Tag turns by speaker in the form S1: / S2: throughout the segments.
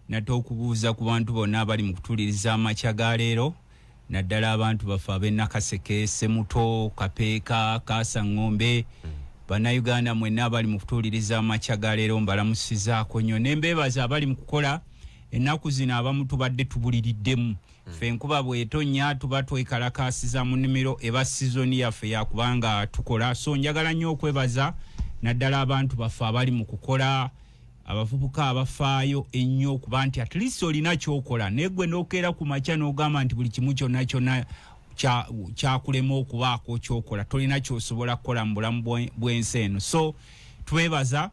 S1: nate okubuuza ku bantu bonna abali mu kutuliriza amakya ga leero naddala abantu baffe ab'Nakaseke, Semuto, Kapeeka, Kaasangombe, Bannayuganda mwenna abali mu kutuliriza amakya ga leero mbalamusizaako nnyo n'embeebaza abali mu kukola ennaku zino abamu tubadde tubuliriddemu. Ffe enkuba bw'etonnya tuba twekalakaasiza mu nnimiro eba sizoni yaffe yakubanga tukola, so njagala nnyo okwebaza naddala abantu baffe abali mu kukola, abavubuka abafaayo ennyo okuba nti at least olina kyokola naye gwe n'okeera ku makya n'ogamba nti buli kimu kyonna kyonna kyakulema okubaako kyokola, tolina kyosobola kukola mu bulamu bw'ensi eno. So twebaza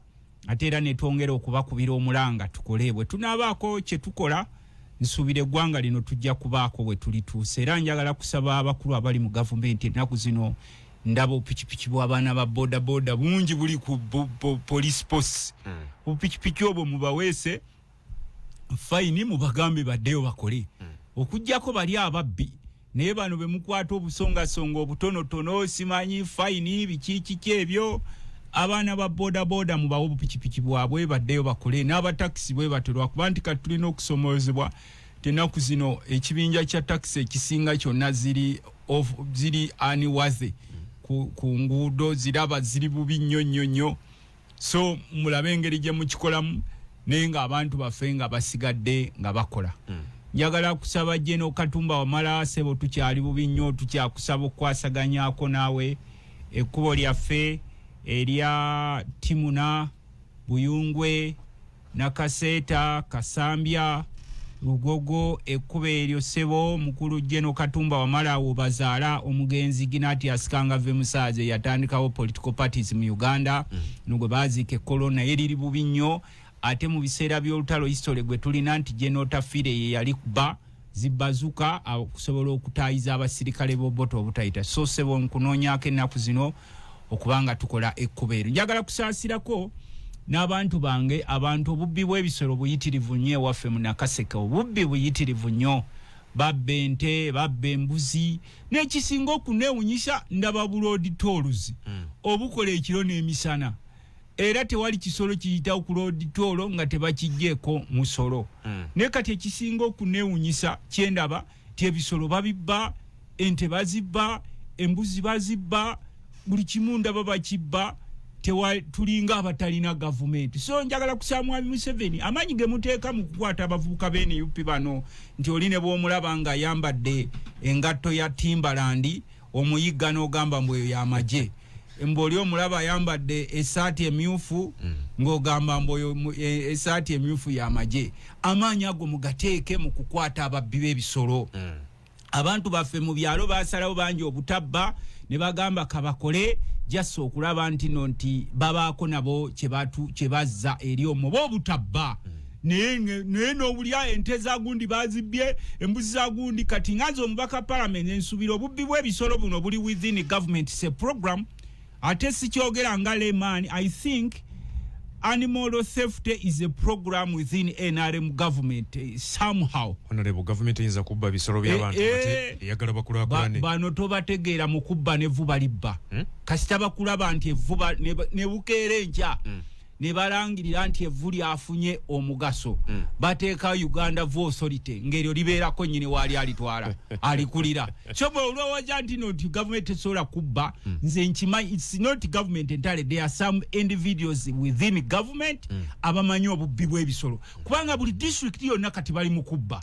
S1: ate era ne twongera okubakubira omulanga tukole bwe tunaabaako kye tukola. Nsuubira eggwanga lino tujja kubaako bwe tulituuse. Era njagala kusaba abakulu abali mu gavumenti ennaku zino ndaba opikipiki bw'abaana ba bodaboda bungi buli ku police post. Opikipiki obwo mubaweese fayini mubagambe baddeyo bakole. Okujjako bali ababbi naye bano be mukwata obusongasonga obutonotono simanyi fayini biki ebyo. Abaana ba bodaboda mubawo obupikipiki bwabwe baddeyo bakole, n'abatakisi bwe baterwa kuba nti kati tulina okusomozebwa tennaku zino ekibinja kya takisi ekisinga kyonna ziri unworthy ku nguudo, ziraba ziri bubi nnyo. So mulabe engeri gye mukikolamu naye nga abantu baffe nga basigadde nga bakola. Njagala kusaba Jeno Katumba Wamala sebo tukyali bubi nnyo, tukyakusaba okwasaganyaako naawe ekkubo lyaffe erya Timuna, Buyungwe, Nakaseeta, Kasambya, Lugogo, ekkubo eryo sebo mukulu Jeno Katumba Wamala obazaala omugenzi Ignatius Kangave Musaaze yatandikawo political parties mu Uganda nugwe baziika kolona eriri bubi nnyo. Ate mu biseera by'olutalo history gwe tulina nti Jeno Tafire ye yali kuba zibbazuka okusobola okutaayiza abasirikale b'oboto obutayita. So sebo nkunoonyaako ennaku zino okubanga tukola ekkubo eryo. Njagala kusaasirako n'abantu bange, abantu obubbi bw'ebisolo buyitirivu nnyo ewaffe mu Nakaseke, obubbi buyitirivu nnyo. Babba ente, babba embuzi, n'ekisinga okuneewunyisa ndaba buloodi tolls obukola ekiro n'emisana. Era tewali kisolo kiyitawo ku loodi toolo nga tebakijjeeko musolo. Naye kati ekisinga okuneewunyisa kyendaba ti ebisolo babibba, ente bazibba, embuzi bazibba, buli kimu ndaba bakibba, tulinga abatalina gavumenti. So njagala kusaba Mwami Museveni amaanyi ge muteeka mu kukwata abavubuka b'ene UP bano nti oli ne bw'omulaba nga ayambadde engatto ya Timbaland omuyigga n'ogamba mbu eyo y'amagye. Mboli omulaba ayambadde essaati emyufu ng'ogamba mbu essaati emyufu y'amagye. Amaanyi ago mugateeke mu kukwata ababbi b'ebisolo. Abantu baffe mu byalo baasalawo bangi obutabba ne bagamba kabakole jassa okulaba nti babaako nabo kye bazza eri omwo b'obutabba. Naye n'obulya ente zagundi bazibbye, embuzi zagundi. Kati nganze omubaka parliament ensubira obubbi bw'ebisolo buno buli within government se program. Ate sikyogera nga layman, I think animal theft is a program within NRM government somehow.
S2: Honorable government inza kubba bisoro by'abantu ate yagala bakulakulane. Bano
S1: tobategeera mu kubba n'evvuba libba. Kasita bakulaba nti evvuba ne bukeera enkya ne balangirira nti evvu lyafunye omugaso. Bateeka Uganda Vo Authority ng'eryo libeerako nnyini waali alitwala alikulira. So bwe olowooza nti nti government esobola kubba, nze nkimanyi it's not government entirely, there are some individuals within government abamanyi obubbi bw'ebisolo. Kubanga buli district yonna kati bali mu kubba.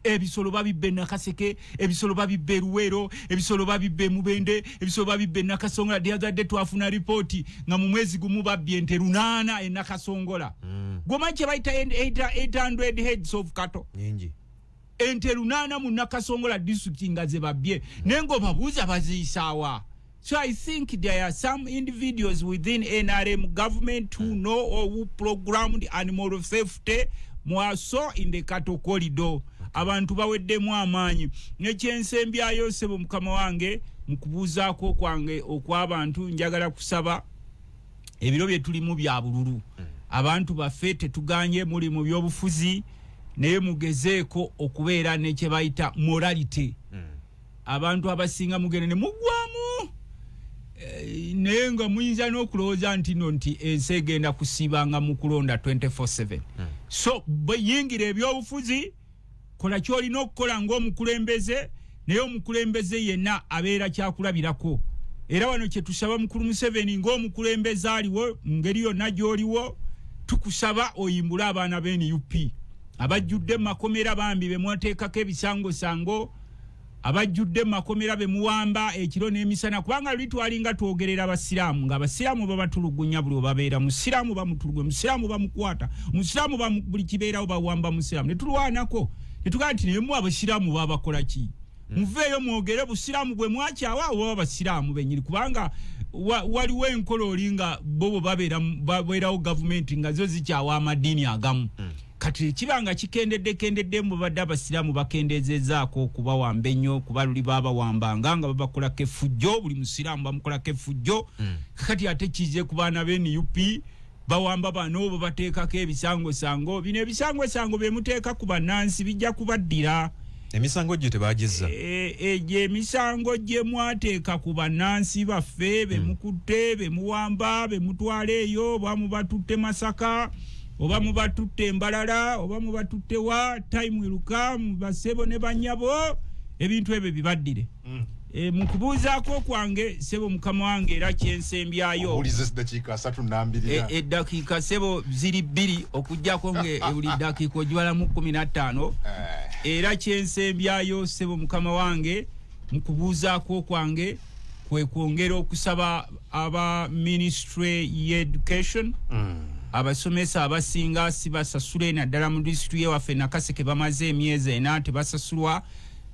S1: Ebisolo babibbe Nakaseke, ebisolo babibbe Luwero, ebisolo babibbe Mubende, ebisolo babibbe Nakasongola. The other day twafuna report nga mu mwezi gumu babbye ente 8 Nakasongola. Gomanyi kye bayita 800 heads of cattle.
S2: Nyingi.
S1: Ente 8 mu Nakasongola district nga ze babbye. Nengo babuuza baziyisaawa. So I think there are some individuals within NRM government who know or who programmed animal safety more so in the cattle corridor. Abantu baweddemu amaanyi nekyensembyayo sebo mukama wange mukubuuzaako kwange okw'abantu. Njagala kusaba ebiro bye tulimu bya bululu. Abantu baffe tetuganye muli mu byobufuzi naye mugezeeko okubeera nekye bayita morality. Abantu abasinga mugende ne mugwamu naye nga muyinza n'okulowooza nti ensi egenda kusiibanga mu kulonda 24/7.
S3: so bayingira ebyobufuzi kola kyolina okukola ng'omukulembeze naye omukulembeze yenna abeera kyakulabirako era wano kye tusaba mukulu Museveni ng'omukulembeze aliwo ngeri yonna gy'oliwo tukusaba oyimbula abaana b'NUP abajjudde makomera bambi bemwateekako ebisango abajjudde makomera bemuwamba ekiro n'emisana kubanga luli twalinga twogerera abasiraamu nga abasiraamu babatulugunya buli obabeera musiraamu bamutulugunya musiraamu bamukwata musiraamu buli kibeerawo bawamba musiraamu ne tulwanako ne tugaa nti naye mu abasiraamu babakola ki muveeyo mwogere busiraamu bwe mwakyawa oba abasiraamu benyini kubanga waliwo enkola olinga bobo babeerawo gavumenti nga zo zikyawa amadiini agamu kati kibanga kikendedde mu badde abasiraamu bakendezezaako okubawamba ennyo kuba luli babawambanga nga babakolako effujjo buli musiraamu bamukolako effujjo kati ate kize ku baana b'NUP bawamba bano babateekako ebisango bino ebisango bemuteeka ku bannansi bijja kubaddira
S2: emisango gye tebagizza
S3: emisango gye mwateeka ku bannansi baffe bemukutte bemuwamba bemutwala eyo oba mubatutte Masaka oba mubatutte Mbalala oba mubatutte wa time iruka basebo ne banyabo ebintu ebyo bibaddire mukubuuzaako kwange sebo mukama wange era kyensembyayo
S4: ulize dakika 32
S3: eddakiika sebo ziri 2 okujjako nge buli dakiika ojwalamu 15 era kyensembyayo sebo mukama wange mukubuuzaako kwange kwe kwongera okusaba aba Ministry y'Education abasomesa abasinga sibasasule naddala mu district yewaffe Nakaseke bamaze emyezi 4 tebasasulwa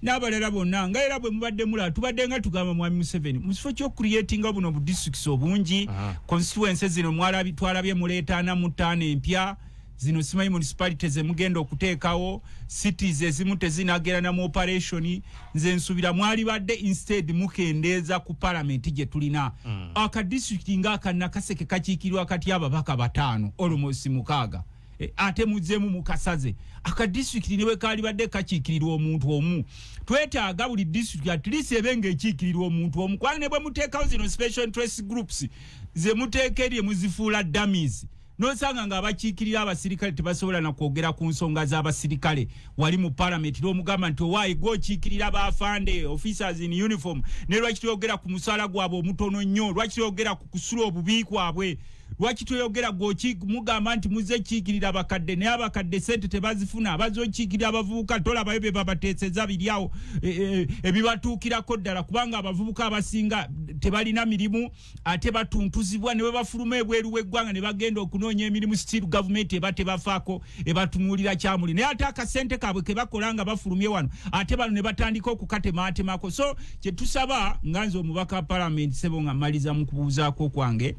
S3: n'abalala bonna nga era bwe mubadde mulaba tubadde nga tugamba mwami Museveni mu kifo ky'okureatinga buno bu districts obungi constituencies zino twalabye muleetaana mu ttaano empya zino simanyi municipalities zemugenda okuteekawo cities ezimu tezinagera mu operation nze nsubira mwali badde instead mukendeeza ku parliament gye tulina aka district nga aka Nakaseke kakiikirwa kati ababaka 5 almost 6 ate muzemu mukasaze aka district niwe kali badde kakiikirirwa omuntu omu twetaaga buli district at least ebenge ekiikirirwa omuntu omu kwana ne bwe muteekawo zino special interest groups ze muteekerye muzifuula dummies nosanga nga abakiikirira abasirikale tebasobola na kwogera ku nsonga z'abasirikale wali mu parliament n'omugamba nti owaayi gwokiikirira baafande officers in uniform ne lwaki tuyogera ku musaala gwabwe omutono nnyo lwaki tuyogera ku kusula obubi kwabwe lwaki tuyogera mugamba nti muze kiikirira abakadde naye abakadde sente tebazifuna abazokiikirira abavubuka tolabayo be babateeseza biryawo ebibatuukirako ddala kubanga abavubuka abasinga tebalina mirimu ate batuntuzibwa ne bwe bafuluma ebweru w'eggwanga ne bagenda okunoonya emirimu still government eba tebafaako ebatunuulira kyamuli naye ate akasente kaabwe ke bakola nga bafulumye wano ate bano ne batandika okukatematemako so kye tusaba nga nze omubaka parliament sebo nga mmaliza mu kubuuzaako kwange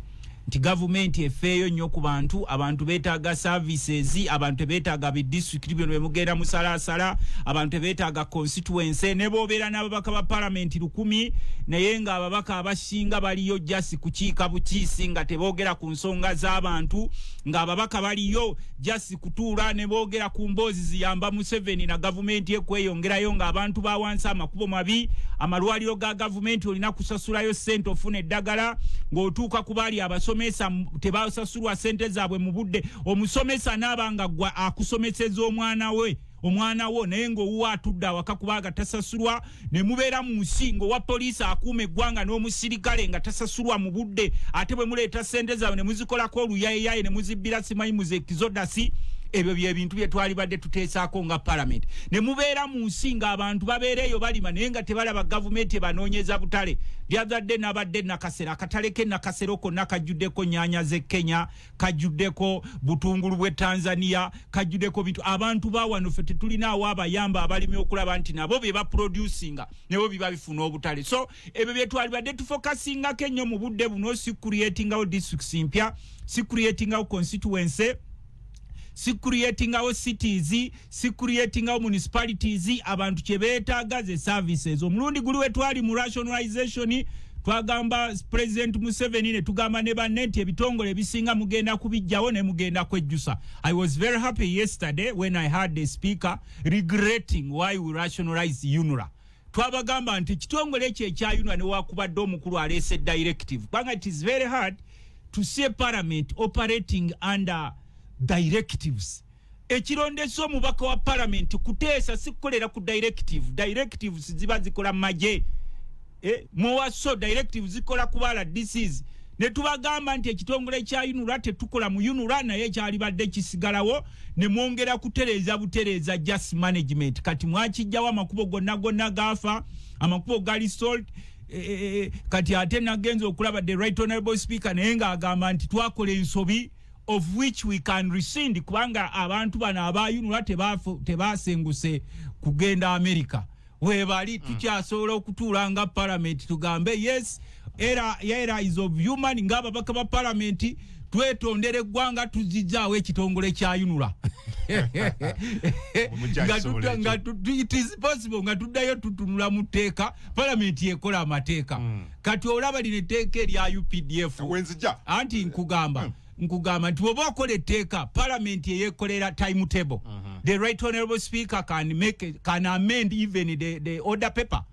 S3: nti government efeeyo nnyo ku abantu beetaaga services abantu beetaaga bi district bino bemugenda musalasala abantu beetaaga constituency ne bobeera n'ababaka ba parliament 10 naye nga ababaka abasinga baliyo just kukiika bukiisi nga teboogera ku nsonga z'abantu nga ababaka baliyo just kutuula ne boogera ku mboozi ziyamba Museveni na government ekweyongerayo nga abantu bawansi amakubo mabi amalwaliro ga government olina kusasulayo sente ofuna eddagala ng'otuuka ku baali abasomesa tebasasulwa sente zaabwe mu budde omusomesa n'abanga gwa akusomeseza omwana wo naye ng'owuwa atudde awaka kubanga tasasulwa ne mubeera mu nsi ng'owa poliisi akuuma eggwanga n'omusirikale nga tasasulwa mu budde ate bwe muleeta sente zaabwe ne muzikolako oluyayeyaye ne muzibbira simanyi muzekizodasi ebyo bye bintu bye twali badde tuteesaako nga parliament ne mubeera mu nsi ng'abantu babeereeyo balima naye nga tebalaba gavumenti ebanoonyeza butale lyazadde n'abadde Nakasero akatale ke Nakasero konna kajjuddeko nyaanya z'e Kenya kajjuddeko butungulu bw'e Tanzania kajjuddeko bintu abantu bawano ffe tetulinaawo abayamba abalimi okulaba nti nabo be baproducinga nebo biba bifuna obutale so ebyo bye twali badde tufocusingako ennyo mu budde buno si creatingawo districts mpya si creatingawo constituency si creating our cities si creating our municipalities abantu kye beetaaga ze services omulundi guli we twali mu rationalization twagamba President Museveni ne tugamba ne baneti ebitongole bisinga mugenda kubijjawo ne mugenda kwejjusa. I was very happy yesterday when I heard the speaker regretting why we rationalize UNRA. Twabagamba nti kitongole ekyo ekya UNRA ne wakubadde omukulu aleese directive banga it is very hard to see a parliament operating under directives ekirondeso omubaka wa parliament kuteesa sikukolera ku directive ziba zikola maje muwaso directive zikola kubala DCs ne tubagamba nti ekitongole kya UNRA tetukola mu UNRA naye kyali badde kisigalawo ne mwongera kutereeza butereeza just management kati mwakijjawo amakubo gonna gafa amakubo gali sold kati ate nagenza okulaba the right honorable speaker naye ng'agamba nti twakola ensobi of which we can rescind kubanga abantu bano aba UNRA tebasenguse kugenda America webali tukyasobola okutuula nga parliament tugambe yes era is of human ngaba bakaba parliament twetondere gwanga tuzijjawo ekitongole kya UNRA it is possible nga tuddayo tutunula mu tteeka parliament yekola amateeka kati olaba lino etteeka erya UPDF anti nkugamba nti bwoba wakola etteeka parliament yeyekolera timetable the right honorable speaker can amend even the order paper.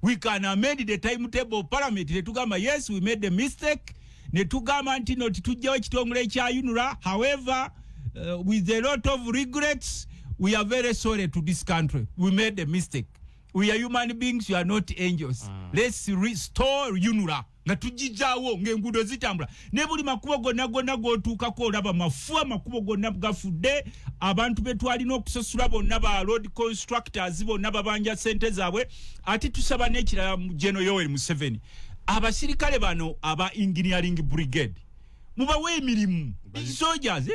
S3: We can amend the timetable of parliament. Netugamba yes, we made the mistake. Netugamba nti no tujjawo ekitongole kya UNRA. However, with a lot of regrets, we are very sorry to this country. We made a mistake. We are human beings, you are not angels. Let's restore UNRA. Nga tujijjawo ng'enguudo zitambula ne buli makubo gonna gootuukako olaba mafuwa makubo gonna gafudde abantu betwalina okusasula bonna ba road constructors bonna babanja sente zaabwe ate tusaba n'ekirala General Yoweri Museveni abasirikale bano aba engineering brigade mubawe emirimu soldiers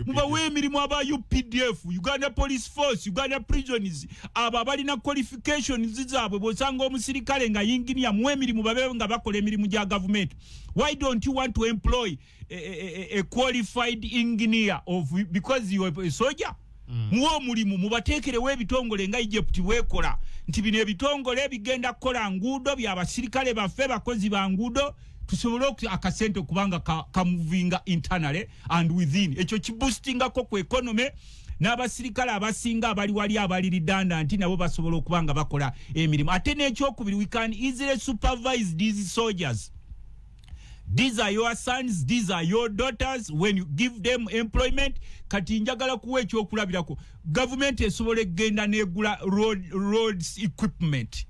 S3: mubawe emirimu aba UPDF Uganda Police Force Uganda Prisons aba balina qualifications zaabwe bosanga omusirikale nga engineer mu emirimu babe nga bakola emirimu gya government. Why don't you want to employ a qualified engineer because you are a soldier? Muwo mulimu mubateekerewo ebitongole nga Egypt wekola nti bino ebitongole bigenda kukola nguudo by'abasirikale baffe bakozi ba nguudo tusobola akasente kubanga kamuvinga internally and within ekyo kiboostingako ku economy n'abasirikale abasinga abali wali abali redundant nabo basobola okubanga bakola emirimu ate n'ekyokubiri we can easily supervise these soldiers. These are your sons, these are your daughters. When you give them employment, kati njagala kuwa ekyokulabirako government esobola egenda negula roads equipment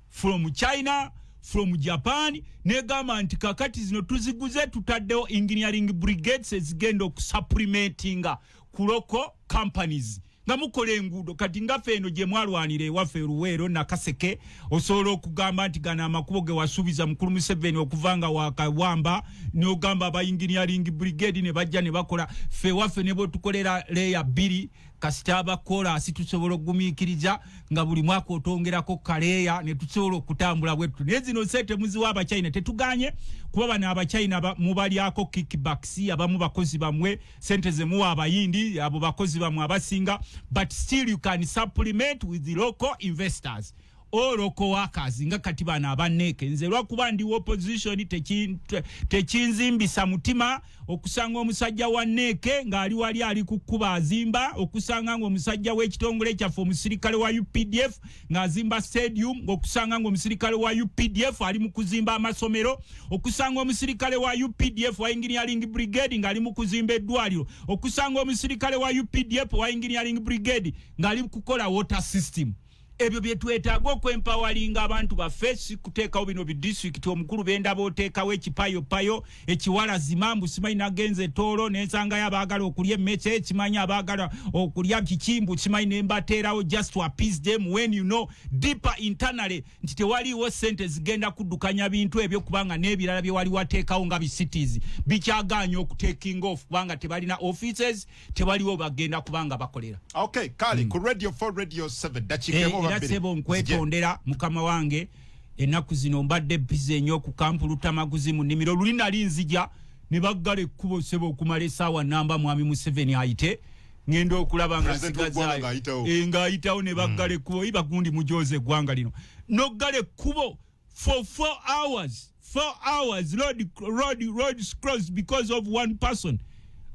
S3: from China, from Japan, negamba nti kakati zino tuziguze tutaddewo engineering brigades ezigenda okusupplementinga ku local companies nga mukola enguudo kati nga ffe eno gye mwalwanira ewaffe Luweero Nakaseke osobola okugamba nti gana amakubo ge wasuubiza mukulu Museveni okuvanga wakawamba n'ogamba aba engineering brigade ne bajja ne bakola ffe waffe ne bwe tukolera leya 2 kasita abakola situsobola okugumiikiriza nga buli mwaka otongerako kaleya ne tusobola okutambula bwetu naye zino sente muziwa abachina tetuganye kuba bano abachina mubalyako kickbacks abamu bakozi bamwe sente ze muwa abayindi abo bakozi bamwe abasinga but still you can supplement with the local investors or local workers nga kati bana abaneke nze lwakuba ndi opposition tekinzimbisa mutima okusanga omusajja wa neke ngaali wali ali kukuba azimba okusanga ng'omusajja w'ekitongole kyaffe omusirikale wa UPDF ng'azimba stadium okusanga ng'omusirikale wa UPDF ali mu kuzimba amasomero okusanga omusirikale wa UPDF wa engineering brigade ng'ali mu kuzimba eddwaliro okusanga omusirikale wa UPDF wa engineering brigade ng'ali kukola water system. Ebyo byetwetaaga okwempawalinga abantu baffe kuteekawo bino bidistrict omukulu benda booteekawo ekipayopayo ekiwala zimambu simanyi nagenze toolo nensangayo abaagala okulya emmese ekimanyi abaagala okulya kikimbu simanyi nembateerawo just to appease them when you know deeper internally nti tewaliwo sente zigenda kuddukanya bintu ebyo kubanga n'ebirala bye wali wateekawo nga bicities bikyagaanya okuteekinga off kubanga tebalina offices tewaliwo bagenda kubanga bakolera.
S4: Okay, Kali, ku Radio 4 Radio 7 dakika
S3: era sebo nkwetondera mukama wange ennaku zino mbadde bize nnyo ku kampu Lutamaguzi mu nnimiro lulina linzija ne baggala ekkubo sebo okumala essaawa namba mwami Museveni ayite ngenda okulaba nga sigazaayo ng'ayitawo ne baggala ekkubo ibagundi mujoze eggwanga lino noggala ekkubo for 4 hours road crossed because of one person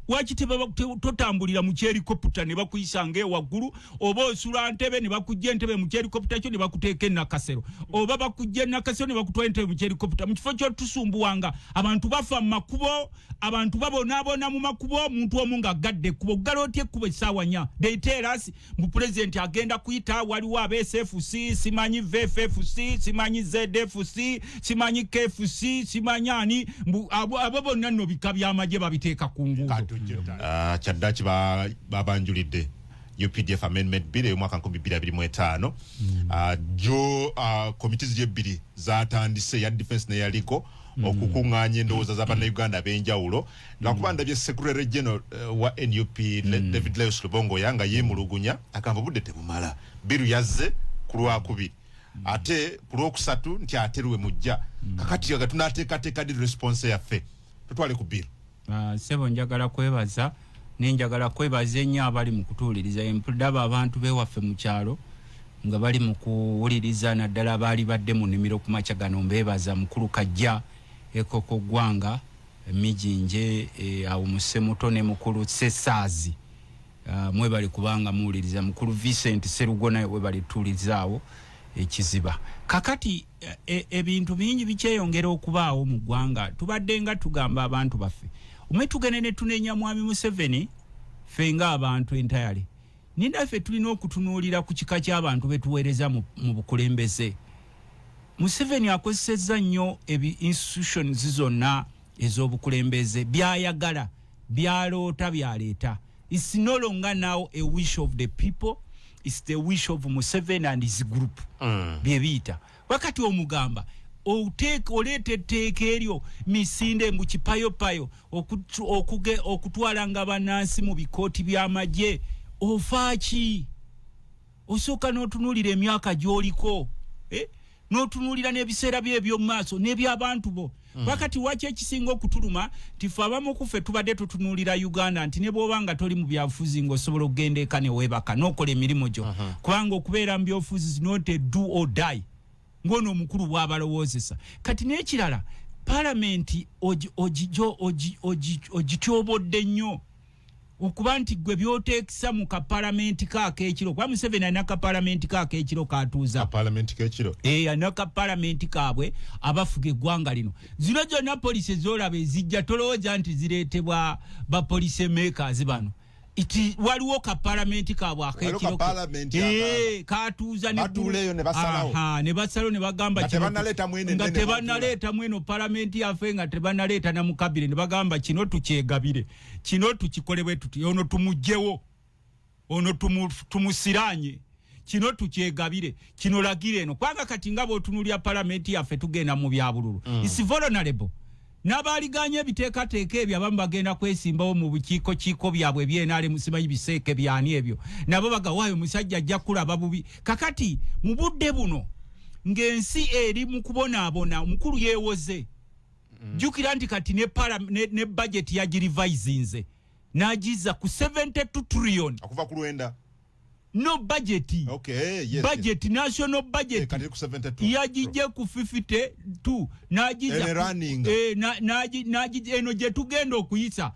S3: wakiteba totambulira mu helicopter ne bakuyisa nge waggulu oba osula ntebe ne bakujja ntebe mu helicopter kyo ne bakuteeka nakasero oba bakujja nakasero ne bakutwala ntebe mu helicopter mu kifo kyo tusumbuwanga abantu bafa mu makubo abantu babona mu makubo omuntu omunga gadde kubo galotye kubo esawanya they tell us mu president agenda kuyita waliwo abSFC simanyi VFFC simanyi ZFC simanyi KFC simanyani abo bonna no bikabya amaje babiteeka kungu
S4: Chadachi babanjulidde UPDF Amendment Bill yo mwaka 2025 jo committees je zatandise ya defense ne yaliko okukunganya endowooza z'Abannayuganda b'enjawulo nakubanda bye Secretary General wa NUP David Lewis Lubongo yanga yemulugunya akamba budde tebumala biru yazze ku Lwakubiri ate ku Lwokusatu nti ateruwe mujja kakati yaga tunateeka di response yaffe tutwale ku biru.
S3: Sebo njagala kwebaza nenjagala kwebaza ennyo abali mu kutuuliriza empudaba abantu bewaffe mu kyalo nga bali mu kuwuliriza naddala baali badde mu nnimiro ku makya gano mbebaza mukulu Kajja Ekoko Gwanga Mijinje awo Musemuto ne mukulu Sesaazi mwe bali kubanga muwuliriza mukulu Vincent Serugona we bali tuulizaawo ekiziba kakati ebintu bingi bikyeyongera okubaawo mu ggwanga tubadde nga tugamba abantu baffe umwetugene ne tunenya mwami Museveni fenga abantu entirely nindaffe tulina okutunuulira ku kika ky'abantu betuweereza mu bukulembeze. Museveni akozesezza nnyo institutions zonna ez'obukulembeze byayagala byaloota byaleeta. It's no longer now a wish of the people, it's the wish of Museveni and his group. Byebiyita wakati omugamba olete etteeka eryo misinde mu kipayopayo okutwala nga bannansi mu bikooti by'amagye ofaaki osooka n'otunuulira emyaka gy'oliko n'otunuulira n'ebiseera bye eby'omu maaso n'eby'abantu bo wakati waki ekisinga okutuluma tife abamu ku ffe tubadde tutunuulira Uganda nti ne bw'oba nga toli mu byabufuzi ng'osobola okugenda eka ne weebaka n'okola emirimu gyo kubanga okubeera mu byobufuzi is not a do or die ngono omukulu bw'abalowoozesa kati n'ekirala palamenti ogityobodde nnyo okuba nti gwe byoteekisa mu kapalamenti kaak'ekiro kuba Museveni alina kapalamenti kaak'ekiro katuuza alina kapalamenti kaabwe abafuga eggwanga lino zino gyonna polisi ezolaba ezijja tolowooza nti zireetebwa bapolisi makers bano iti waliwo kapalamenti kaabwe ak'ekiro katuuza ne basalawo ne bagamba nga tebannaleeta mweno palamenti yaffe nga tebannaleeta na mukabire ne bagamba kino tukyegabire kino tukikolebwe tuti ono tumugjewo ono tumusiranye kino tukyegabire kino lagire eno kwanga kati nga bw'otunuulira palamenti yaffe tugenda mu byabululu is vulnerable n'abaliganya ebiteekateeka ebyo abamu bagenda kwesimbawo mu bukiiko byabwe byenaale musimanyi biseeke byani ebyo nabo bagawaayo omusajja ajja kulaba bubi kakati mu budde buno ng'ensi eri mu kubonaabona omukulu yeewoze jjukira nti kati ne budget yagirivisinze n'agiza ku 72 trillion
S4: akuva ku lwenda
S3: no budget budget national budget yagije ku 52 nagiza eno gye tugenda okuyisa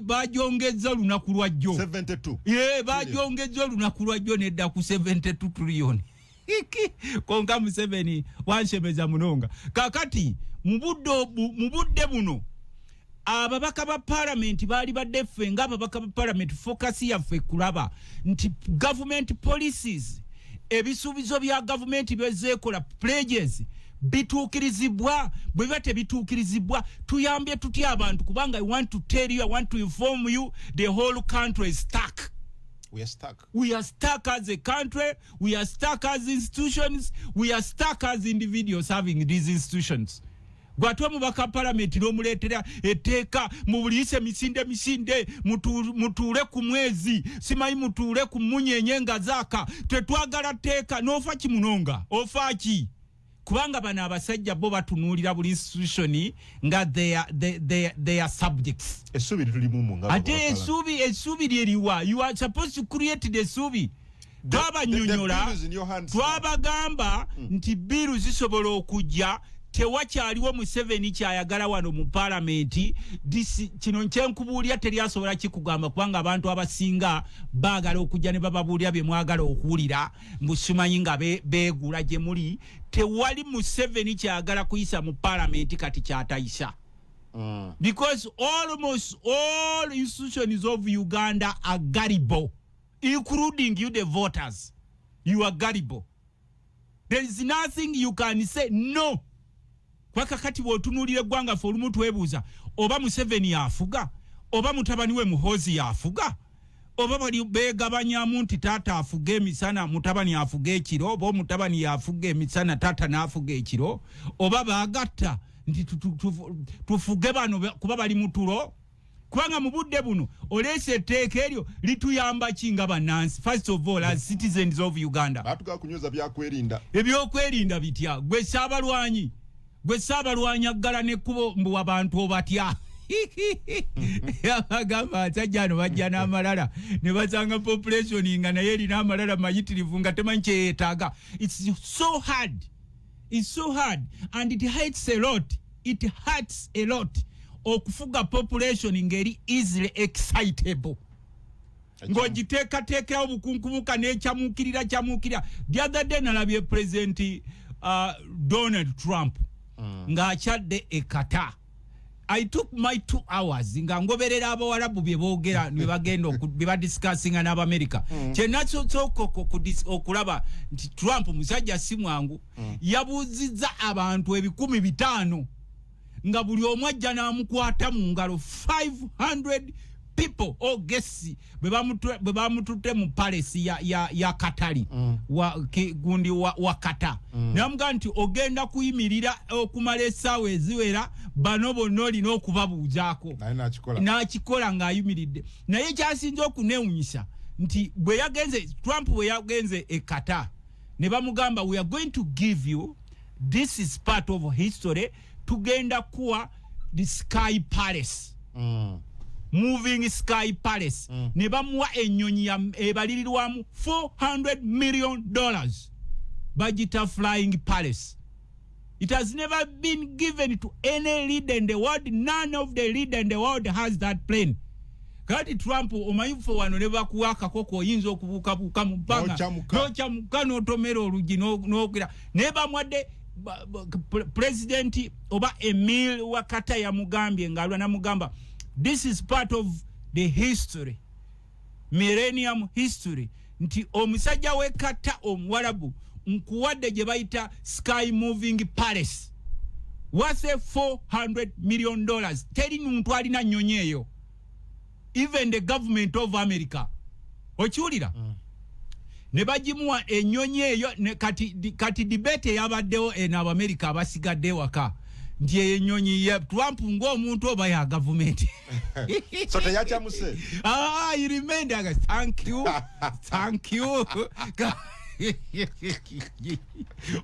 S3: bajongeza lunaku lwajjo
S4: 72
S3: bajongeza lunaku lwajjo nedda ku 72 trillion konka Museveni wanshemeza munonga kakati mu budde buno ababaka ba parliament bali badde ffe nga ababaka ba parliament focus yaffe kulaba nti government policies ebisuubizo bya government bezeekola pledges bituukirizibwa bwe bate bituukirizibwa tuyambye tutya abantu kubanga I want to tell you, I want to inform you, the whole country is stuck.
S4: We are stuck.
S3: We are stuck as a country, we are stuck as institutions, we are stuck as individuals having these institutions. Gwatwa mubaka parliament n'omuleetera etteeka mubuliyise misinde mutuule ku mwezi simanyi mutuule ku munyenye nga zaaka tetwagala tteeka n'ofa kimunonga ofaaki kubanga bano abasajja bo batunuulira buli institution nga they are subjects.
S4: Essuubi tulimu nga
S3: ate essuubi lyeriwa you are supposed to create the essuubi twabanyonyola twabagamba nti biru zisobola okujja tewakyaliwo Museveni kyayagala wano mu parliament kino nkyenkubuulira teryasobola kikugamba kubanga abantu abasinga baagala okujja ne bababuulira bye mwagala okuwulira mbusimanyi nga beegula gye muli tewali Museveni kyayagala kuyisa mu parliament kati kyatayisa because almost all institutions of Uganda are gullible, including you the voters. You are gullible. There is nothing you can say no. Wakakati wotunulire gwanga olumu twebuuza oba Museveni yafuga oba mutabani we Muhoozi yafuga oba bali begabanyamu nti taata afuga emisana mutabani afuga ekiro oba mutabani yafuga emisana taata n'afuga ekiro oba baagatta nti tufuge bano kuba bali mutulo kubanga mu budde buno oleese etteeka eryo lituyamba kinga bannansi first of all as citizens of Uganda
S4: batuga kunyoza byakwerinda
S3: ebyokwerinda bitya gwe Saabalwanyi aggala n'ekkubo mbu abantu obatya yabagamba asajja no bajja n'amalala ne basanga population nga naye erina amalala mayitirivu nga temanyi kyeyeetaaga. It's so hard and it hurts a lot okufuga population ngeri easily excitable ng'ogiteekateekerawo obukunkumuka n'ekyamukirira the other day nalabye President Donald Trump ng'akyadde ekata. I took my 2 hours nga ngoberera abawarabu bye boogera ne bagenda okuba discussinga n'Amerika okulaba nti Trump musajja si mwangu yabuuzizza abantu 500 nga buli omu ajja n'amukwata mu ngalo 500 people guests bwe bamututte mu palace ya Katari gundi wa Kata namugamba nti ogenda kuyimirira okumala essaawa eziwera bano bonna olina okubabuuzaako n'akikola ng'ayimiridde naye kyasinze okuneewunyisa nti Trump bwe yagenze e Kata ne bamugamba we are going to give you this is part of history tugenda kuwa the Sky Palace moving Sky Palace ne bamuwa ennyonyi ebalirirwamu $400 million bagita Flying Palace. It has never been given to any leader in the world. None of the leaders in the world has that plane. Kati Trump omayifo wano ne bakuwaka koko oyinza okubuukabuuka mu bbanga n'okyamuka n'otomera olugi n'okira ne bamwadde President oba Emil Wakata yamugambye ng'alwa namugamba this is part of the history, millennium history. Nti omusajja wekata omuwarabu nkuwadde gye bayita Sky Moving Palace worth $400 million. Teri muntu alina nnyonyi eyo. Even the government of America. Okiwulira? Ne bagimuwa ennyonyi eyo kati debate yabaddewo n'Abamerika abasigadde waka. Nti ennyonyi ya Trump ng'omuntu oba ya government.
S4: So teyakyamuse.
S3: He remained thank you.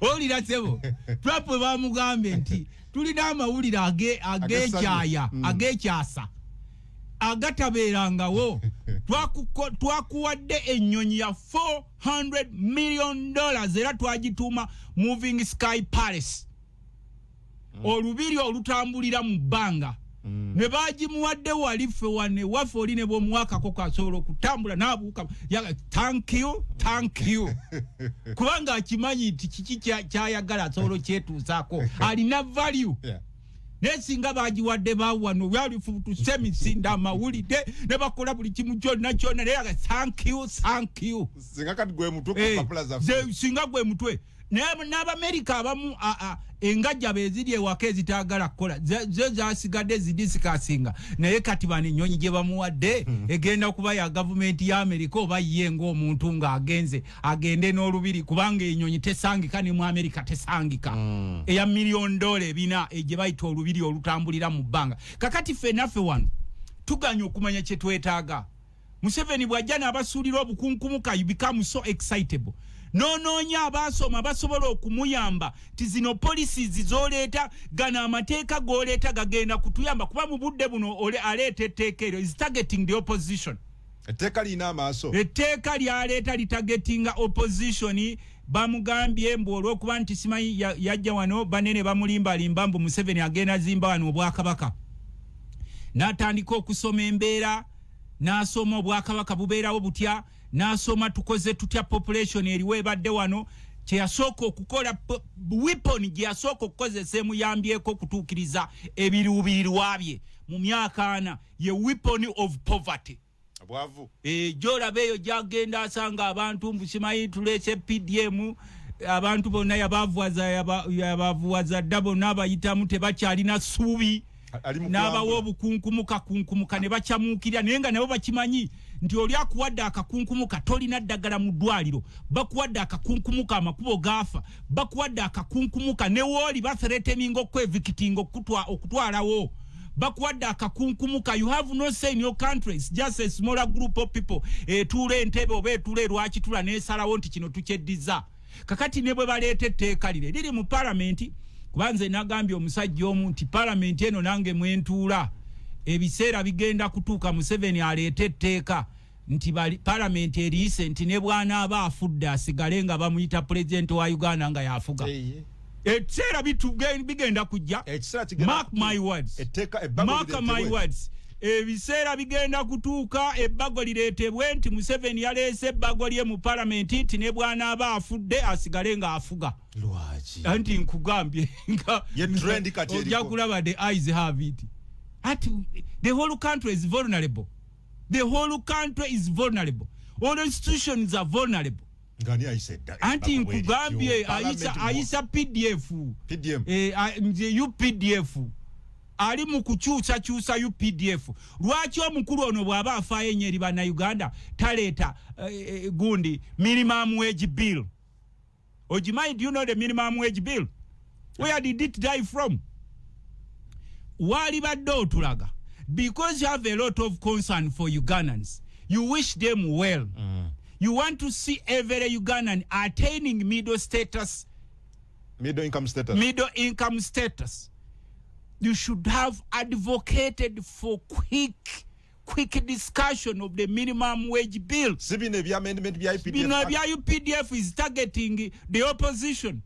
S3: Olira sebo. Trump bamugambe nti tulina amawulire agekyasa agatabeerangawo twakuwadde ennyonyi ya $400 million era twagituuma Moving Sky Palace. Olubiri olutambulira mu bbanga ne bagimuwadde wali ffe wane waffe oli ne bw'omuwakako kasobola okutambula n'abuuka thank you kubanga akimanyi nti kiki kyayagala asobola okyetuusaako alina value. Naye singa bagiwadde bawano byalifutuse emisinde amawulire ne bakola buli kimu kyonna naye thank you
S4: singa kati gwe mutwe kupapula zaffe
S3: singa gwe mutwe n'Abamerika abamu engajja beziri ewaka ezitaagala kukola zo zasigadde zidisikasinga naye kati bano ennyonyi gye bamuwadde egenda okuba ya gavumenti ya Amerika oba ye ng'omuntu agende n'olubiri kubanga ennyonyi tesangika ne mu Amerika tesangika eya $1 million ebina gye bayita olubiri olutambulira mu bbanga. Kakati ffe naffe wano tuganya okumanya kye twetaaga. Museveni bw'ajja n'abasuulira obukunkumuka you become so excitable. Noonya abaasoma basobola okumuyamba ti zino policies z'oleeta gana amateeka g'oleeta gagenda kutuyamba kuba mu budde buno aleeta etteeka eryo is targeting the opposition.
S4: etteeka lina amaaso
S3: etteeka lyaleeta litagetinga opposition bamugambye mbu olw'okuba nti simanyi yajja wano banene bamulimbalimba mbu Museveni agenda zimba wano obwakabaka n'atandika okusoma embeera n'asoma obwakabaka bubeerawo butya n'asoma tukoze tutya population eriwe ebadde wano kyeyasooka okukola weapon gye yasooka okukozesa emuyambyeko okutuukiriza ebiruubirirwa bye mu myaka 4 ye weapon of poverty
S4: bwavu
S3: gyolaba eyo gyagenda asanga abantu mbusimayi tuleese PDM abantu bonna yabavuwaza dda bonna abayitamu tebakyalina ssuubi n'abawa obukunkumuka ne bakyamuukirira naye nga nabo bakimanyi nti oli akuwadde akakunkumuka tolina ddagala mu ddwaliro bakuwadde akakunkumuka amakubo gaafa bakuwadde akakunkumuka ne wooli bathreateninga okwevikitinga okutwalawo bakuwadde akakunkumuka you have no say in your country, it's just a smaller group of people etuula entebe oba etuula erwakitula n'esalawo nti kino tukyeddiza kakati ne bwe baleeta etteeka lire liri mu palamenti kubanze nagambye omusajja omu nti palamenti eno nange mwentuula ebiseera bigenda kutuuka Museveni aleeta etteeka nti palamenti eriise nti ne bwana aba afudde asigale nga bamuyita pulezidenti wa Uganda nga yafuga ekiseera bigenda kujja mark my words ebiseera bigenda kutuuka ebbago lireetebwe nti Museveni yaleese ebbago lye mu palamenti nti ne bwana aba afudde asigale nga afuga
S4: lwaki
S3: anti nkugambye ojja kulaba the eyes have it the whole country is vulnerable all institutions are vulnerable
S4: ngani ayisedda
S3: anti nkugambye ayisa PDF UPDF ali mu kukyusa UPDF lwaki omukulu ono bw'aba afaayo ennyo eri bannayuganda taleeta gundi minimum wage bill ogimanyi do you know the minimum wage bill where did it die from wali badde otulaga because you have a lot of concern for Ugandans you wish them well you want to see every Ugandan attaining middle income status you should have advocated for quick discussion of the minimum wage bill.
S4: Sibine bya amendment bya
S3: UPDF is targeting the opposition.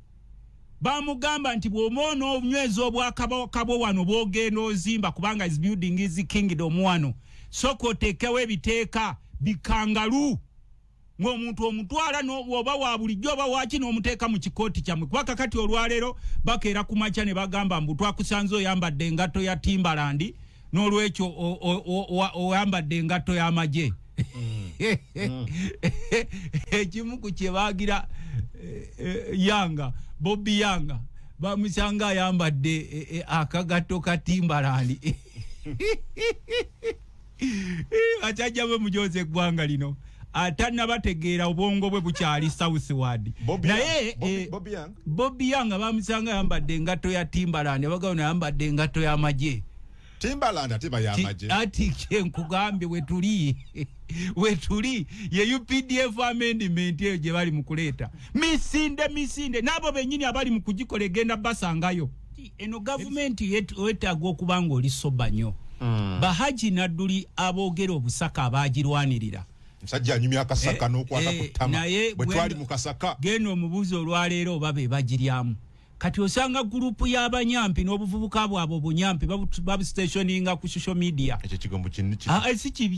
S3: Bamugamba nti bw'omwono obunywezi obwakabakabo wano bw'ogenda ozimba kubanga is building his kingdom wano soko oteekewo ebiteeka bikangalu ng'omuntu omutwala oba wa bulijjo oba waki n'omuteeka mu kikooti kyammwe kuba kakati olwaleero bakeera ku makya ne bagamba mbu twakusanze oyambadde engatto ya Timbaland n'olwekyo oyambadde engatto y'amagye ekimu ku kye baagira Yanga Bobby Yanga bamusanga ayambadde akagatto ka Timbaland achajja bwe mujoze eggwanga lino atanna bategeera obwongo bwe bukyali Southward naye Bobby Yanga bamusanga ayambadde engatto ya Timbaland bagawona ayambadde engatto y'amagye
S4: Timbaland atiba y'amagye
S3: ati nkugambye wetuli ye UPDF amendment eyo gye bali mu kuleeta misinde nabo bennyini abali mu kugikola egenda basangayo eno gavumenti wetaaga okuba nga oli soba nnyo Bahaji Nadduli aboogera obusaka abaagirwanirira
S4: musajja anyumya akasaka n'okwata ku ttama bwe twali mu kasaka
S3: genda omubuuzo olwaleero oba be bagiryamu kati osanga gurupu y'abanyampi n'obuvubuka bwabwe obunyampi babustationinga ku social media
S4: ekyo kigambo kinni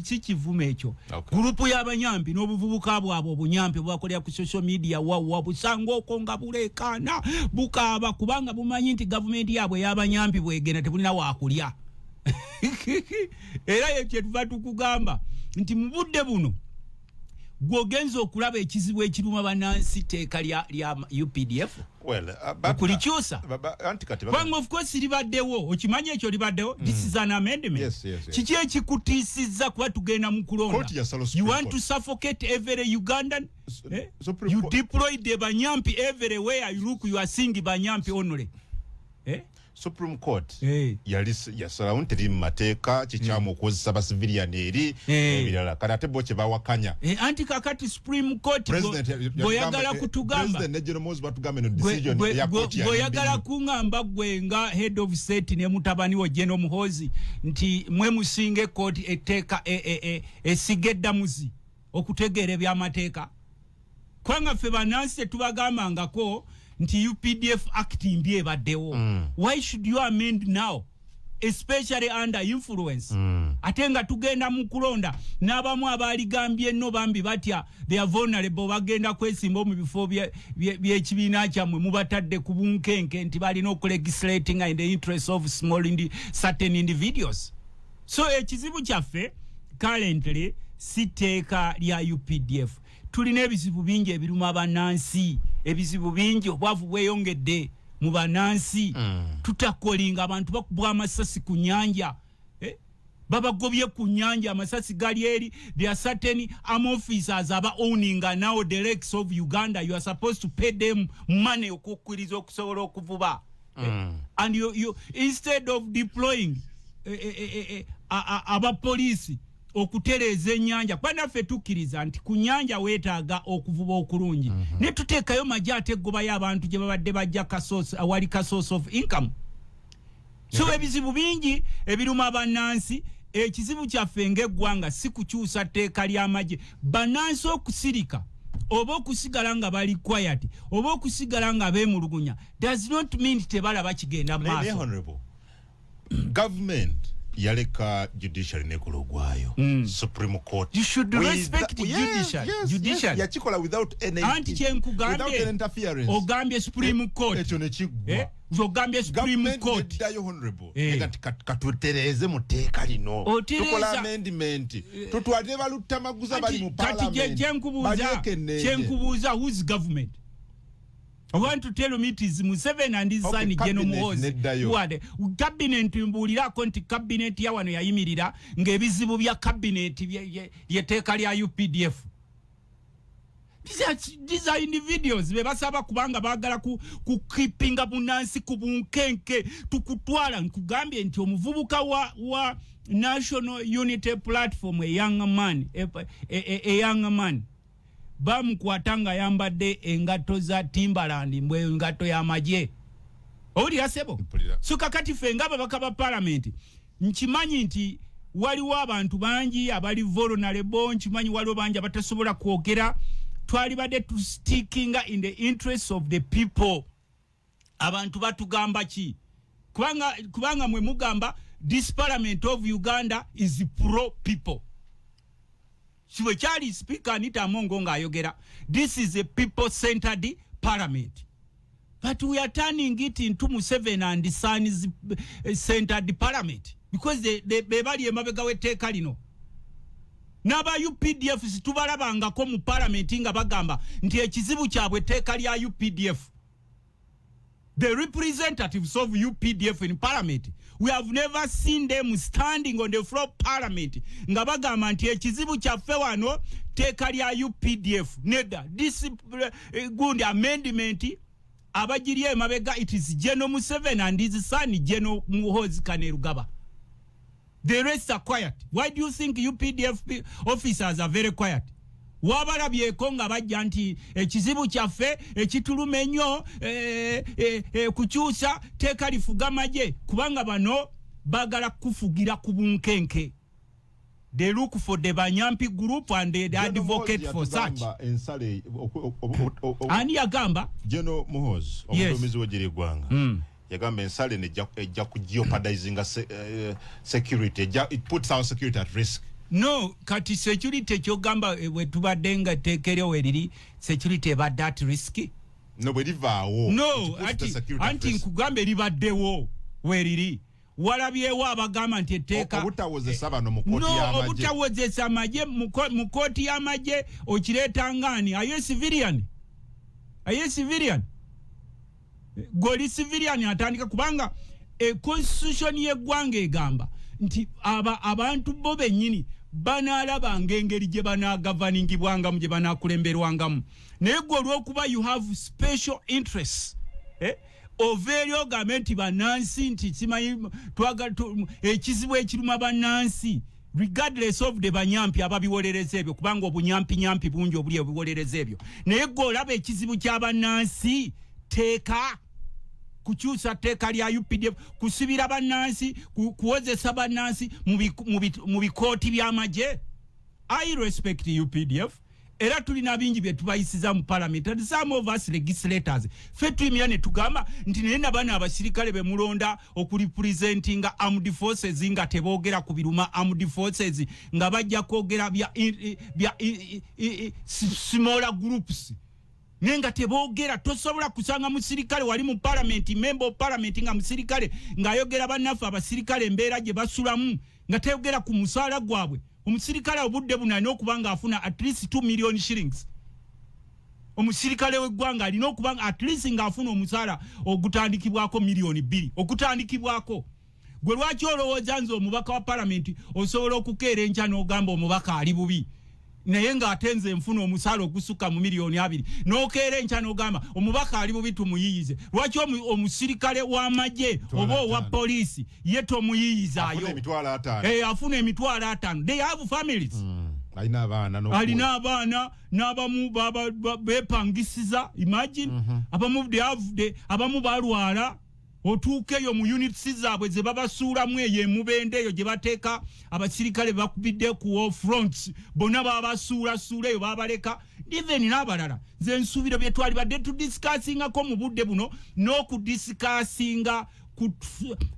S3: si kivume ekyo gurupu y'abanyampi n'obuvubuka bwabwe obunyampi bwakolera ku social media wawa busanga okwo nga buleekaana bukaaba kubanga bumanyi nti gavumenti yaabwe y'abanyampi bwegenda tebulina waakulya era ekyo tuva tukugamba nti mu budde buno gwogenza okulaba ekizibu ekiruma bannansi teeka lya UPDF okulikyusa kubanga of course libaddewo okimanyi ekyo libaddewo this is an amendment kiki ekikutiisizza kuba tugenda mu kulonda you want to suffocate every Ugandan you deploy the banyampi everywhere you look you are seeing banyampi only
S4: Supreme Court yasalawo teri mateeka kikyamu okozesa ba civilian eri ebirala kati ate bo kye bawakanya
S3: anti kakati Supreme Court boyagala kutugamba
S4: President General Moses batugamba no decision ya court ya
S3: boyagala kungamba gwe nga head of state ne mutabani wo General Muhoozi nti mwe musinge court eteeka esigedda muzi okutegeera ebyamateeka kwanga fe banansi tubagambangako nti UPDF act imbi ebaddewo why should you amend now especially under influence atenga tugenda mu kulonda n'abamu abaligambye no bambi batya they are vulnerable bagenda kwesimba mu bifo by'ekibiina kyamwe mubatadde ku bunkenke nti balina okulegislating in the interest of certain individuals so ekizibu kyaffe currently siteeka lya UPDF tulina ebizibu bingi ebiruma bannansi ebizibu bingi obwavu bweyongedde mu bannansi tutakolinga abantu bakubwa amasasi ku nyanja babagobye ku nyanja amasasi gali eri there are certain arm officers aba owning now the lakes of Uganda you are supposed to pay them money okukkiriza okusobola okuvuba and you instead of deploying aba police okutereeza ennyanja banaffe tukkiriza nti ku nnyanja weetaaga okuvuba okulungi ne tuteekayo majja ate eggobayo abantu gye babadde bajja awali ka source of income so ebizibu bingi ebiruma bannansi ekizibu kyaffe ng'eggwanga si kukyusa tteeka ly'amagye bannansi okusirika oba okusigala nga bali quiet oba okusigala nga beemulugunya does not mean tebalaba kigenda maaso
S4: government yaleka judiciary nekologwayo Supreme Court
S3: you should respect the judiciary
S4: yakikola without any
S3: interference ogambye Supreme Court
S4: ekyo nekigwa
S3: ogambye Supreme Court
S4: dayo honorable katutereze muteeka lino tukola amendment tutwalire balutamaguza bali mu parliament
S3: kati kyenkubuuza whose government I want to tell you it is Museveni and his son General Muhoozi who are the cabinet mbulirako nti cabinet ya wano yayimirira ng'ebizibu bya cabinet yeteeka lya UPDF these are individuals bebasaba kubanga bagala ku keepinga bunansi ku bunkenke tukutwala nkugambye nti omuvubuka wa National Unity Platform a young man bamukwatanga yambadde engato za Timbaland mbwe engato ya maje owulira sebo so kakati fe ngaba bakaba parliament nkimanyi nti waliwo abantu bangi abali vulnerable nkimanyi waliwo bangi abatasobola kwogera twali badde to sticking in the interest of the people abantu batugamba ki kubanga mwe mugamba this parliament of Uganda is pro people Siwe chali speaker Anita Amongo ngayogera this is a people-centered parliament but we are turning it into Museveni and Sons centered parliament because they bebali emabega weteeka lino n'aba UPDF situbalabangako mu parliament nga bagamba nti ekizibu kyabwe teeka lya UPDF the representatives of UPDF in parliament we have never seen them standing on the floor of parliament nga bagamba nti ekizibu kyaffe wano teeka lya UPDF neda this good amendment abagiri emabega it is General Museveni and his son General Muhoozi Kainerugaba. The rest are quiet. Why do you think UPDF officers are very quiet? Wabalabyeko nga bajja nti ekizibu kyaffe ekituluma ennyo kukyusa teeka lifuga maje kubanga bano bagala kufugira ku bunkenke. They look for the Banyampi group and they advocate for such. Ani yagamba?
S4: General Muhoozi, omuduumizi w'eggwanga. Yagamba ensale ejja kujeopardizing security. It puts our security at risk.
S3: No, kati security kyogamba wetubadde nga teekeryo weriri security ebadde at risk.
S4: No, bwe livaawo.
S3: No, anti nkugambe libaddewo weriri. Walabyewo abagamba nti etteeka
S4: obutawozesa bano mu kooti y'amagye.
S3: No, obutawozesa amagye mu kooti y'amagye okireeta ngani? Are you civilian? Goli civilian atandika kubanga constitution y'eggwanga egamba nti abantu bo bennyini banaalabanga engeri gye banaagavaningibwangamu gye banaakulemberwangamu naye gwe olw'okuba you have special interests oveeryo ogambe nti bannansi nti simanyi ekizibu ekiruma bannansi regardless of the banyampi ababiwolereza ebyo kubanga obunyampi bungi obuli obiwolereza ebyo naye gwe olaba ekizibu ky'abannansi teeka kukyusa tteeka lya UPDF kusibira bannansi kuwozesa bannansi mu bikooti by'amagye. I respect UPDF era tulina bingi bye tubayisiza mu parliament and some of us legislators fe tuyimira ne tugamba nti naye nabana abasirikale be mulonda okurepresentinga armed forces nga teboogera ku biruma armed forces nga bajja kwogera bya smaller groups nenga teboogera tosobola kusanga musirikale wali mu parliament member of parliament nga musirikale ng'ayogera bannafu abasirikale embeera gye basulamu nga teyogera ku musaala gwabwe. Omusirikale obudde bunano okubanga afuna at least 2 million shillings. Omusirikale w'eggwanga alina okubanga at least ng'afuna omusaala ogutandikibwako million 2 okutandikibwako. Gwe lwaki olowooza nze omubaka wa parliament osobola okukeera enkya n'ogamba omubaka ali bubi naye ng'atenze nfuna omusaala ogusukka mu million 2 n'okeera enkya n'ogamba omubaka ali bubi tumuyiyize. Lwaki omusirikale w'amagye oba owa poliisi ye tomuyiyizaayo afuna emitwalo 5? They have families. Alina abaana n'abamu beepangisiza imagine abamu balwala otuukeyo mu units zaabwe ze babasuulamu eyo emubende eyo gye bateeka abasirikale bakubidde ku war fronts bonna babasuula eyo babaleka even n'abalala nze nsuubira bye twali badde tudiscussingako mu budde buno n'okudiscussinga ku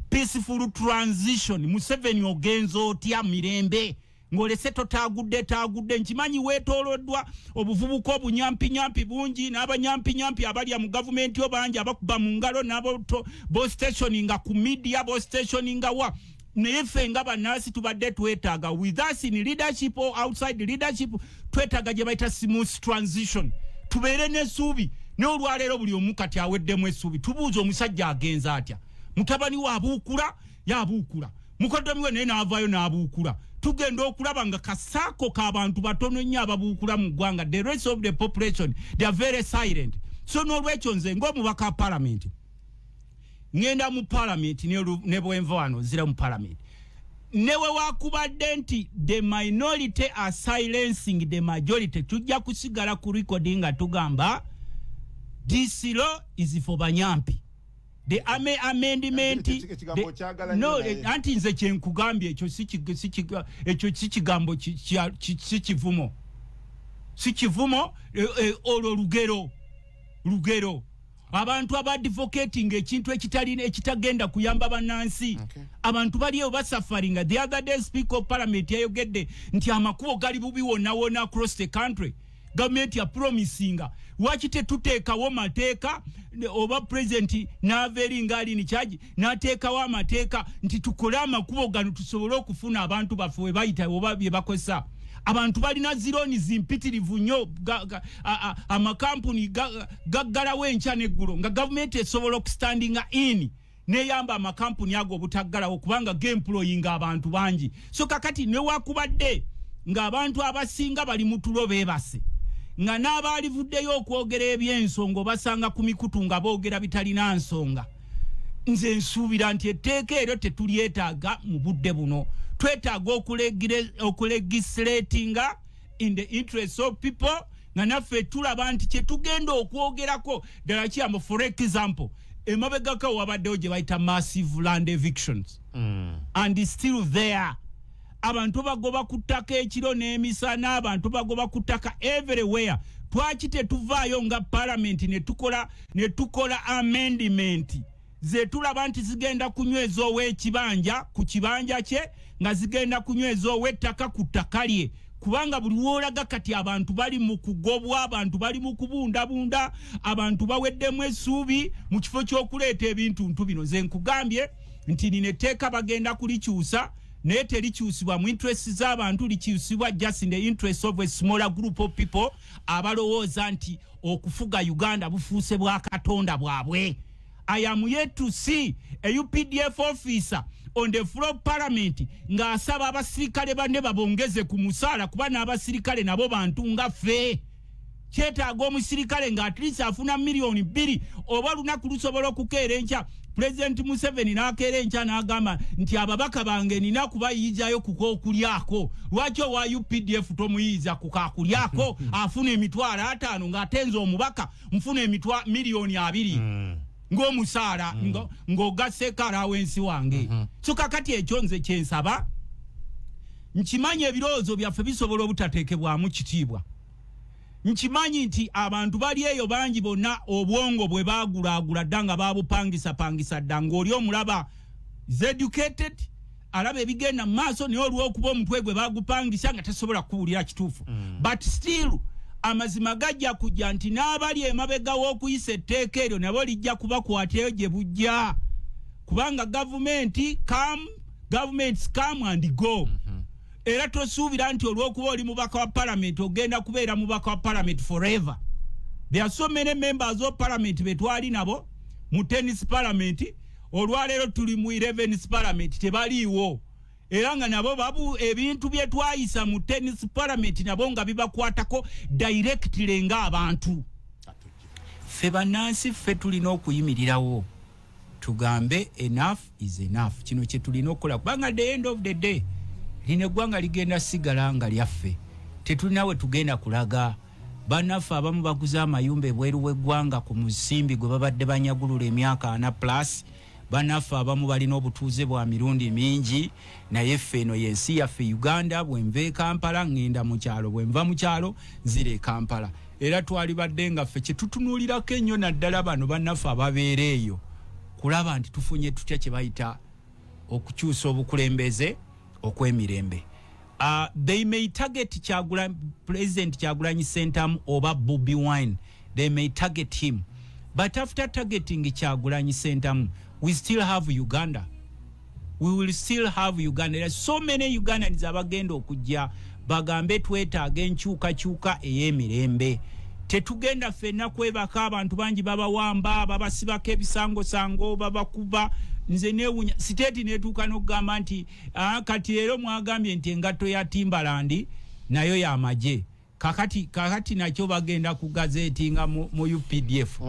S3: peaceful transition. Museveni ogenza otya mirembe ng'olese tagudde nkimanyi weetooloddwa obuvubuka obunyampi bungi n'abanyampi abalya mu gavumenti obangi abakuba mu ngalo n'abo bo stationinga ku media bo stationinga wa naye ffe nga bannansi tubadde twetaaga with us in leadership or outside the leadership twetaaga gye bayita smooth transition tubeere n'essuubi n'olwaleero buli omu kati aweddemu essuubi tubuuza omusajja agenza atya mutabani we abuukula y'abuukula mukoddomi we naye n'avaayo n'abuukula tugenda okulaba nga kasaako k'abantu batono nnyo ababuukula mu ggwanga. The rest of the population they are very silent. So n'olwekyo nze ng'omubaka wa parliament ngenda mu parliament ne bwenva wano zira mu parliament newe wakubadde nti the minority are silencing the majority tujja kusigala ku recording nga tugamba this law is for banyampi. The amendment no anti nze kyenkugambye ekyo si kigambo si kivumo olwo lugero abantu abadvocating ekintu ekitagenda kuyamba bannansi abantu baliyo basafaringa. The other day speaker of parliament yayogedde nti amakubo gali bubi wonna across the country. Government ya promisinga wachite tuteekawo mateeka oba president n'aveeri ngali ni charge n'ateekawo amateeka nti tukole amakubo gano tusobole okufuna abantu baffe we bayita oba bye bakosa. Abantu balina zironi zimpitirivu nnyo amakampuni gaggalawo enkya n'eggulo nga gavumenti esobola okustandinga in neyamba amakampuni ago obutaggalawo kubanga gaemployinga abantu bangi. So kakati newakubadde ng'abantu abasinga bali mu tulo beebase nga n'abaalivuddeyo okwogera eby'ensonga basanga ku mikutu nga boogera bitalina nsonga. Nze nsuubira nti etteeka eryo tetulyetaaga mu budde buno. Twetaaga okulegislatinga in the interest of people nga naffe tulaba nti kye tugenda okwogerako ddala kiyambo. For example emabegako wabaddewo gye bayita massive land evictions and still there. Abantu bagoba kutaka ekiro n'emisana abantu bagoba kutaka everywhere. Twaki tetuvaayo nga parliament ne tukola amendment ze tulaba nti zigenda kunyweza ow'ekibanja ku kibanja kye nga zigenda kunyweza ow'ettaka ku ttaka lye kubanga buli wolaga kati abantu bali mu kugobwa abantu bali mu kubundabunda abantu baweddemu essuubi mu kifo ky'okuleeta ebintu bino. Ze nkugambye nti nineteeka bagenda kulikyusa naye terikyusibwa mu interest z'abantu likyusibwa just in the interest of a smaller group of people abalowooza nti okufuga Uganda bufuuse bwa Katonda bwabwe. I am yet to see a UPDF officer on the floor of parliament ng'asaba abasirikale banne babongeze ku musaala kuba n'abasirikale nabo bantu nga ffe. kyetaaga omusirikale nga at least afuna milioni 2 oba lunaku lusobola okukeera enkya President Museveni n'akeera enkya n'agamba nti ababaka bange nina kubayiizayo ku kookulyako lwaki owa UPDF tomuyiiza ku kaakulyako afuna emitwalo 5 ng'atenza omubaka mfuna milioni 2 ng'omusaala ng'ogasseko alawensi wange so kakati ekyo nze kyensaba nkimanyi ebirowoozo byaffe bisobola obutateekebwamu kitiibwa nkimanyi nti abantu bali eyo bangi bonna obwongo bwe baagulaagula dda nga baabupangisa dda ng'oli omulaba is educated alaba ebigenda mu maaso naye olw'okuba omutwe gwe baagupangisa nga tasobola kuwulira kituufu but still amazima gajja kujja nti n'abali emabega w'okuyisa etteeka eryo nabo lijja kubakwatayo gye bujja kubanga governments come and go era tosuubira nti olw'okuba oli mubaka wa parliament ogenda kubeera mubaka wa parliament forever. There are so many members of parliament betwali nabo mu 10th parliament olwaleero tuli mu 11th parliament tebaliiwo era nga nabo babu ebintu bye twayisa mu 10th parliament nabo nga bibakwatako directly nga abantu ffe bannansi ffe tulina okuyimirirawo tugambe enough is enough kino kye tulina okukola kubanga at the end of the day lino eggwanga ligenda sigala nga lyaffe tetulina we tugenda kulaga bannaffe abamu baguze amayumba ebweru w'eggwanga ku musimbi gwe babadde banyagulula emyaka 4+ bannaffe abamu balina obutuuze bwa mirundi mingi naye ffe eno yensi yaffe Uganda bwenva e Kampala ngenda mu kyalo bwenva mu kyalo nzira e Kampala era twali badde nga ffe kyetutunuulirako ennyo naddala bano bannaffe ababeera eyo kulaba nti tufunye tutya kye bayita okukyusa obukulembeze okwemirembe. They may target President Kyagulanyi Ssentamu oba Bobi Wine. They may target him. But after targeting Kyagulanyi Ssentamu, we still have Uganda. We will still have Uganda. There are so many Ugandans abagenda okujja bagambe twetaaga enkyukakyuka ey'emirembe. Tetugenda ffenna kwebaka abantu bangi babawamba babasibako ebisangosango babakuba nze neewunya siteeti neetuuka n'okugamba nti kati leero mwagambye nti engatto ya Timbaland nayo y'amagye kakati nakyo bagenda ku gazeeti nga mu UPDF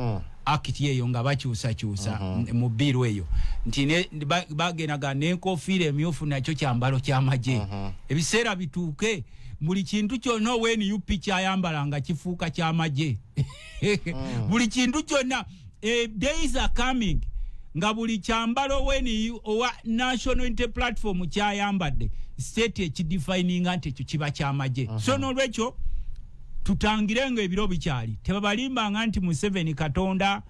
S3: akiti eyo nga bakyusakyusa mu bbiru eyo nti bagendaga n'enkofiira emyufu nakyo kyambalo ky'amagye ebiseera bituuke buli kintu kyonna when UP kyayambala nga kifuuka ky'amagye buli kintu kyonna days are coming nga buli kyambalo when owa National Unity Platform kyayambadde state ekidefininga nti ekyo kiba ky'amagye so n'olwekyo tutangirenga ebiro bikyali tebabalimbanga nti Museveni Katonda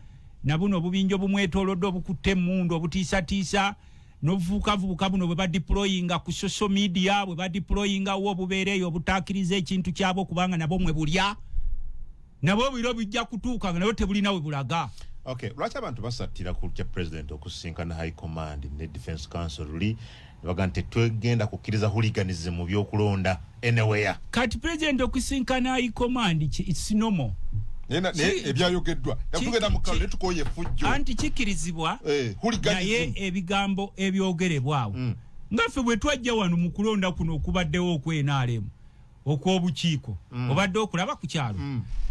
S3: na buno obubinjo bumwetoolodde obukutte emmundu obutiisatiisa n'obuvubukavubuka buno bwe badeployinga ku social media bwe badeployinga wo obubeereeyo obutaakiriza ekintu kyabo kubanga nabo mwe bulya nabo biro bijja kutuuka nga nabo tebulina we bulaga.
S4: Okay, lwaki abantu basattira ku kya president okusinkana high command ne defense council li baga nti twegenda kukkiriza hooliganism mu byokulonda anywhere
S3: kati president okusinkana high command it's normal
S4: ebyayogeddwa yatugenda mu kalo netukoye fujjo
S3: anti kikirizibwa naye ebigambo ebyogerebwawo ngaffe bwe twajja wano mu kulonda kuno okubaddewo okwenaalemu okw'obukiiko obadde okulaba ku kyalo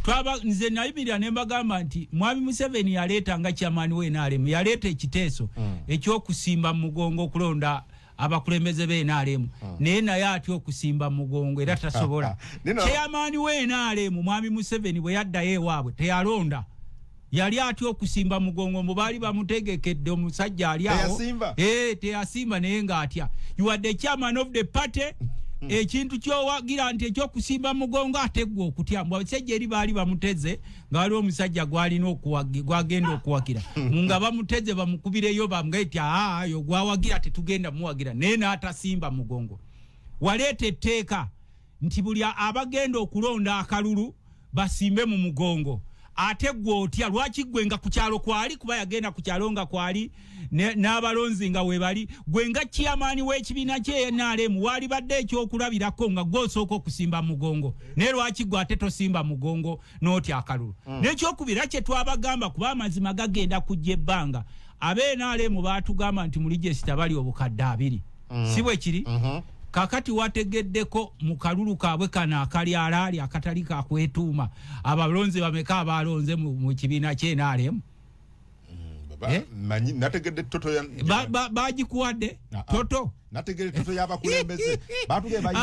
S3: twaba nze nayimirira ne mbagamba nti Mwami Museveni yaleeta nga kyamaani w'enaalemu yaleeta ekiteeso ekyokusimba mu mugongo okulonda abakulembeze b'enaalemu naye naye atya okusimba mu mugongo era tasobola kyamaani w'enaalemu Mwami Museveni bwe yaddayo ewaabwe teyalonda yali atya okusimba mu mugongo mbu baali bamutegekedde omusajja ali awo teyasimba naye ng'atya you are the chairman of the party ekintu kyowagira nti ekyokusimba mugongo ate gwe okutya mbwa abasajja eri baali bamuteze nga waliwo omusajja gwagenda okuwagira nga bamuteze bamukubireyo bamugati yo gwawagira tetugenda muwagira naye n'atasimba mugongo waleeta etteeka nti buli abagenda okulonda akalulu basimbe mu mugongo ate gwe otya lwaki gwe nga ku kyalo kwali kuba yagenda ku kyalo nga kwali n'abalonzi nga webali gwe nga chairman w'ekibiina ky'NRM wali badde ekyokulabirako nga gw'osooka okusimba mugongo naye lwaki gwe ate tosimba mugongo n'otya akalulu n'ekyokubira kye twabagamba kuba amazima gagenda kujja ebbanga ab'NRM baatugamba nti mu legisita bali obukadde 2 si bwe kiri kakati wategeddeko mu kalulu kaabwe kana akali alaali akatali kakwetuuma abalonzi bameka abalonze mu kibiina ky'NRM
S4: manyi nategedde toto ya
S3: bagikuwadde toto
S4: nategedde toto y'abakulembeze batugee bayi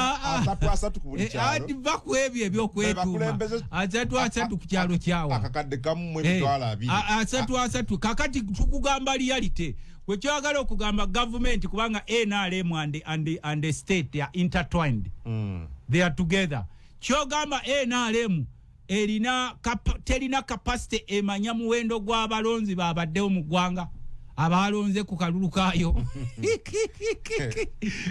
S4: asatu ku buli kyalo
S3: ati bakwebye ebyokwetuma asatu ku kyalo kyawa
S4: akakadde kamu mu emitwalo 2
S3: asatu kakati tukugamba reality wekyagala okugamba government kubanga NRM and the state they are intertwined they are together kyogamba NRM terina capacity emanya muwendo gw'abalonzi babaddewo mu ggwanga abalonze ku kalulu kaayo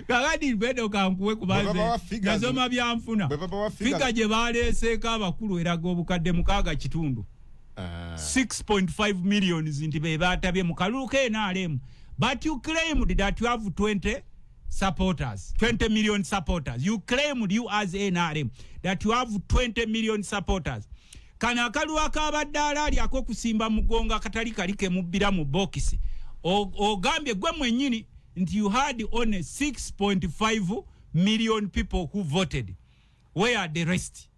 S3: kakati bedo kankuwe kubaze nasoma byanfuna figa gye baleeseeko abakulu eraga obukadde 6 6.5 million nti be batabye mu kalulu k'NRM but you claimed that you have 20 million supporters. You claimed, you as NRM, that you have 20 million supporters. Kana akalu akabadde alaali akokusimba mugonga katali kalike mubbira mu bokisi ogambye gwe mwennyini nti you had only 6.5 million people who voted. Where are the rest?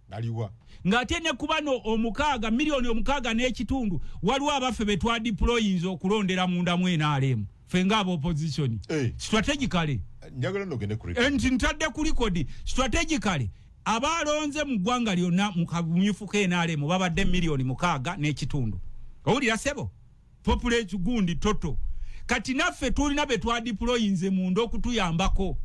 S4: Naliwa
S3: ng'ate ne kubano omukaaga milioni omukaaga n'ekitundu waliwo abaffe be twadeployinze okulondera munda mu NRM fenga abo opposition strategically
S4: njagala ndogende ku record
S3: nti ntadde ku record strategically abalonze mu ggwanga lyonna mu kabumyifu k'NRM babadde milioni 6 n'ekitundu owulira sebo population gundi toto kati naffe tulina be twadeployinze munda okutuyambako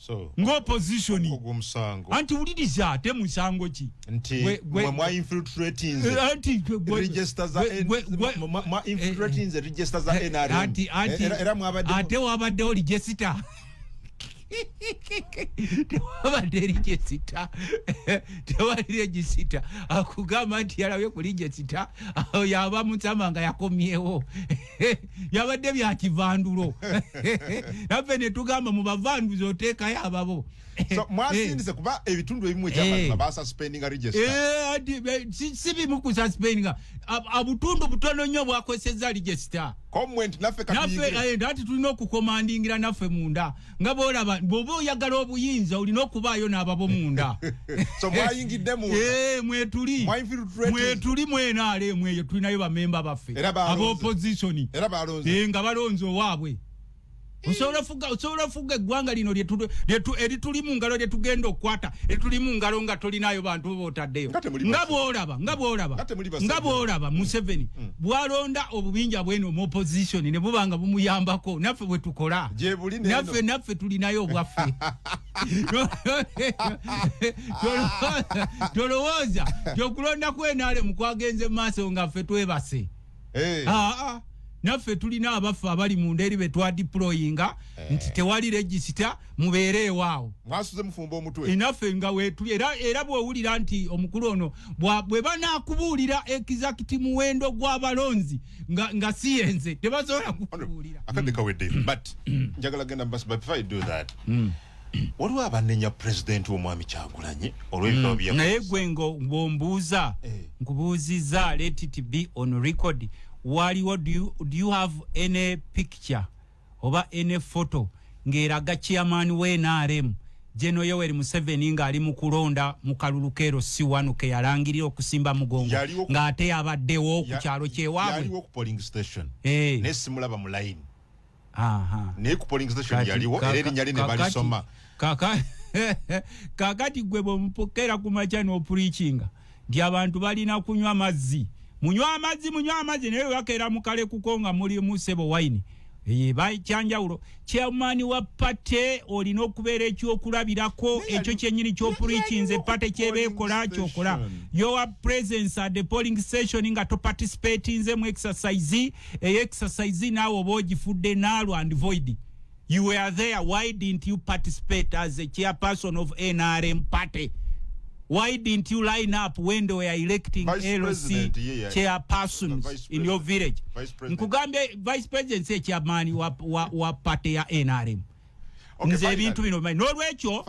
S4: so
S3: ng'opposition
S4: ogumusango
S3: anti uliriza ate musango ki
S4: nti mwa infiltrating registers za mwa infiltrating registers za NRM era mwabadde
S3: ate wabadde oli register tewabadde register tewali register akugamba nti yalabye ku register yaba mutsama nga yakomyewo yabadde bya kivandulo naffe ne tugamba mu bavanduzi oteekayo ababo
S4: so mwasindise kuba ebitundu ebimu eky'abantu basuspendinga register
S3: si bimu ku suspendinga abutundu butono nnyo bwakozesezza register
S4: comment naffe katuyigire
S3: nati tulina okukomandingira naffe munda nga boolaba bw'oba oyagala obuyinza olina okubaayo n'ababo munda
S4: so mwayingidde munda
S3: mwetuli NRM eyo tulinayo bamemba baffe ab'opposition nga balonze owaabwe osobola fuga eggwanga lino erituli mu ngalo lyetugenda okukwata erituli mu ngalo nga tolinayo bantu bootaddeyo nga bwolaba Museveni bwalonda obubinja bweno mu opposition ne bubanga bumuyambako naffe bwe tukola naffe tulinayo obwaffe tolowooza tyokulonda NRM kwagenze mu maaso nga ffe twebase naffe tulina abaffe abali munda eri be twadeployinga nti tewali register mubeere ewaawo
S4: mwasuze mufumba omutwe
S3: naffe nga weetuli era bw'owulira nti omukulu ono bwe banaakubuulira exact muwendo gw'abalonzi nga siyenze tebasobola kukubuulira
S4: akadde kawedde but njagala genda mbasi but if I do that waliwo abanenya president w'omwami Kyagulanyi olw'ebitabo bye
S3: naye gwe ng'ombuuza nkubuuzizza let it be on record waliwo do you have any picture oba any photo ngeraga chairman we NRM General Yoweri Museveni nga ali mu kulonda mu kalulu kero C1 ke yalangirira okusimba mugongo nga ate yabaddewo ku kyalo kyewaabwe
S4: yaliwo ku polling station ne simulaba mu line ne ku polling station yaliwo era erinnya lye ne balisoma
S3: kakati gwe bw'omupokera ku makya n'opreachinga nti abantu balina kunywa amazzi munywa amazzi naye bakeera mukale kukonga muli musebo wine bakyanjawulo chairman wa pate olina okubeera ekyokulabirako ekyo kyennyini ky'opreachinze pate kyebeekola kyokola your presence at the polling station nga toparticipatinze mu exercise exercise naawe oba ogifudde naalw and void you were there why didn't you participate as a chairperson of NRM party? Why didn't you line up when they were electing LC chairpersons in your village? Nkugambye vice president chairman wa party ya NRM. nze ebintu bino n'olwekyo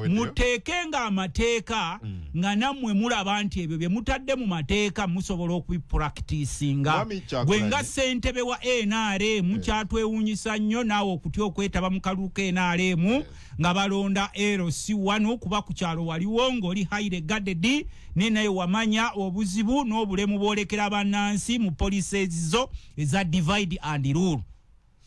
S3: muteekenga amateeka nga nammwe mulaba nti ebyo bye mutadde mu mateeka musobola okubipracticinga gwe nga ssentebe wa NRM kyatwewuunyisa nnyo naawe okutya okwetaba mu kalulu ka NRM nga balonda LC1 kuba ku kyalo waliwo ng'oli highly guarded ne naye wamanya obuzibu n'obulemu bwolekera bannansi mu policies zo eza divide and rule.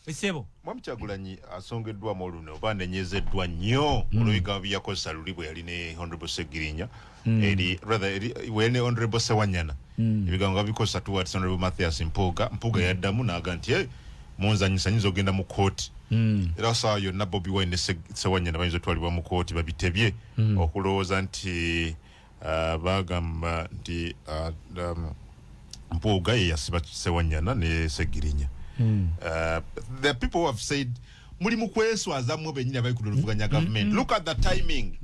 S3: Esebo
S4: Mwami Kyagulanyi asongeddwamu oluno oba nenyezeddwa nnyo olw'ebigambo bye yakozesa luli bwe yali ne Honorable Segirinya wene Honorable Sewanyana ebigambo nga bikozesa towards Honorable Mathias Mpuuga yaddamu n'aga nti munzanyisa nyinza ogenda mu kooti era saa yonna Bobi Wine ne Sewanyana bayinza otwalibwa mu kooti babitebye okulowooza nti bagamba nti Mpuuga ye yasiba Sewanyana ne Segirinya. The people who have said muri mukweswaza mwe benyine abali kuluvuganya government. Look at the timing.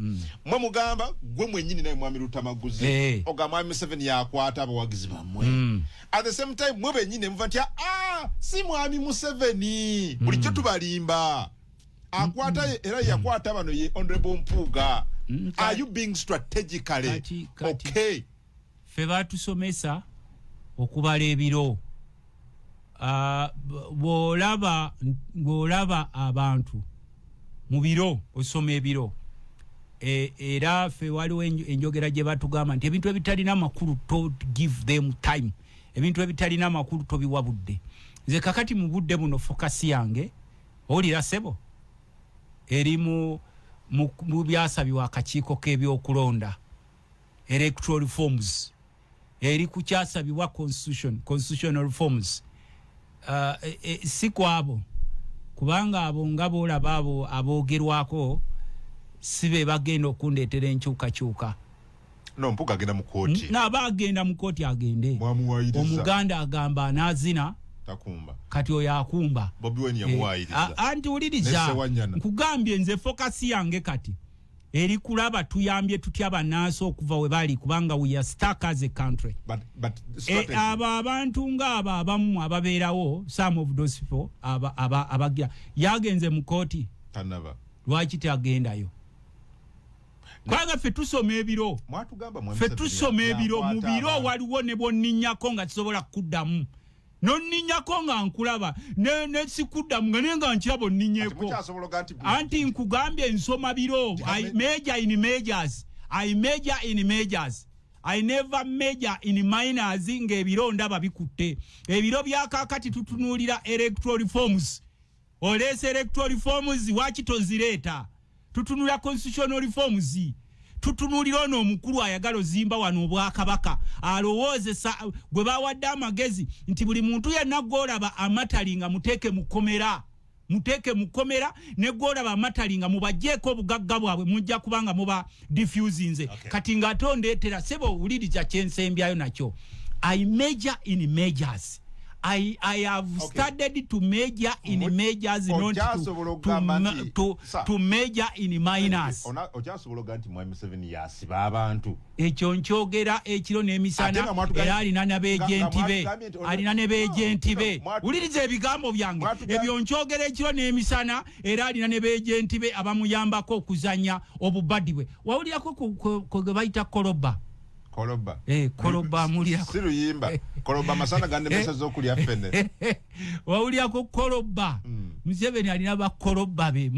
S4: Mwe mugamba gwe mwenyini naye mwami Lutamaguzi ogamba M7 yakwata abawagizi bamwe. At the same time mwe benyine mvatia si mwami Museveni buli kyo tubalimba akwata era yakwata bano ye Honorable Mpuuga. Are you being strategically okay?
S3: Feba tusomesa okubala ebiro. Bw'olaba abantu mu biro osoma ebiro era ffe waliwo enjogera gye batugamba nti ebintu ebitalina makulu to give them time, ebintu ebitalina makulu tobiwabudde. Nze kakati mu budde buno fokasi yange owulira sebo eri mu byasabibwa akakiiko k'ebyokulonda electoral reforms, eri ku kyasabibwa constitutional reforms. Si kwabo kubanga abo nga boolaba abo aboogerwako sibe bagenda okundeetera enkyukakyuka.
S4: No, Mpuuga agenda mu kooti.
S3: N'abaagenda mu kooti agende. Omuganda agamba anaazina
S4: takumba
S3: kati oyo akumba.
S4: Bobi Wine yamuwaayiriza.
S3: Anti wuliriza nkugambye nze fokasi yange kati eri kulaba tuyambye tutya bannansi okuva we bali kubanga we are stuck as a country.
S4: But
S3: aba abantu ng'abo abamu ababeerawo some of those people abagira yagenze mu kooti
S4: tanaba
S3: lwaki tagendayo kubanga ffe tusoma ebiro ffe tusoma ebiro mu biro waliwo ne bonninyako nga kisobola kuddamu nonninyako nga nkulaba ne sikuddamu nga nenga nkirabo nninyeko anti nkugambye nsoma biro I major in majors, I major in majors, I never major in minors. Ng'ebiro ndaba bikutte ebiro byakakati tutunuulira electoral reforms olese electoral reforms waki tozireeta tutunulira constitutional reforms tutunulira ono omukulu ayagala ozimba wano obwakabaka alowoozesa gwe bawadde amagezi nti buli muntu yenna gw'olaba amatalinga muteeke mu komera ne gw'olaba amatalinga mubajjeeko obugagga bwabwe mujja kubanga muba diffusinze kati ng'ate ondeetera sebo owuliriza kyensembyayo nakyo. I major in majors. I have started to major in majors, not to major in minors. Ekyo nkyogera ekiro n'emisana era alina n'abeejenti be wuliriza ebigambo byange ebyo nkyogera ekiro n'emisana era alina ne beejenti be abamuyambako okuzanya obubadi bwe. Wawulirako kwe bayita koloba koloba mulya
S4: siruyimba koloba masana gande mesa zokulya fene
S3: wawuliyako koloba Museveni alina bakoloba be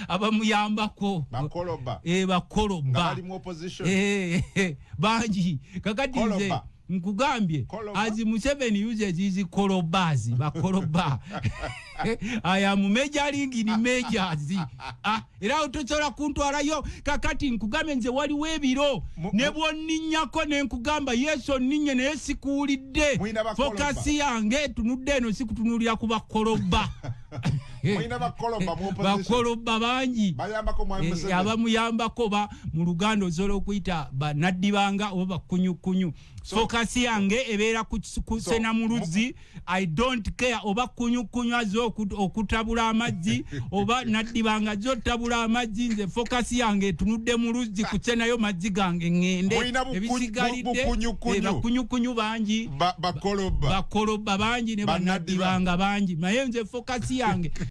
S3: abamuyambako
S4: bakoloba
S3: bakoloba bangi kakati nze nkugambye as Museveni uses these kolobas bakoloba I am majoring in majors. Era otosobola kuntwalayo kakati nkugambye nze waliwo ebiro ne bwonninyako ne nkugamba yesu nninye naye sikuwulidde fokasi yange tunudde eno sikutunuulira ku bakoloba bakoloba bangi abamuyambako mu Luganda osobola okuyita banaddibanga oba bakunyukunyu. Fokasi yange ebeera ku Senamuluzi. I don't care oba kunyukunyu azo okutabula amazzi oba naddibanga zo tabula amazzi. Nze fokasi yange tunudde mu luzzi kusenayo mazzi gange ngende ebisigalidde bakunyukunyu bangi bakoloba bangi ne banaddibanga bangi naye nze fokasi yange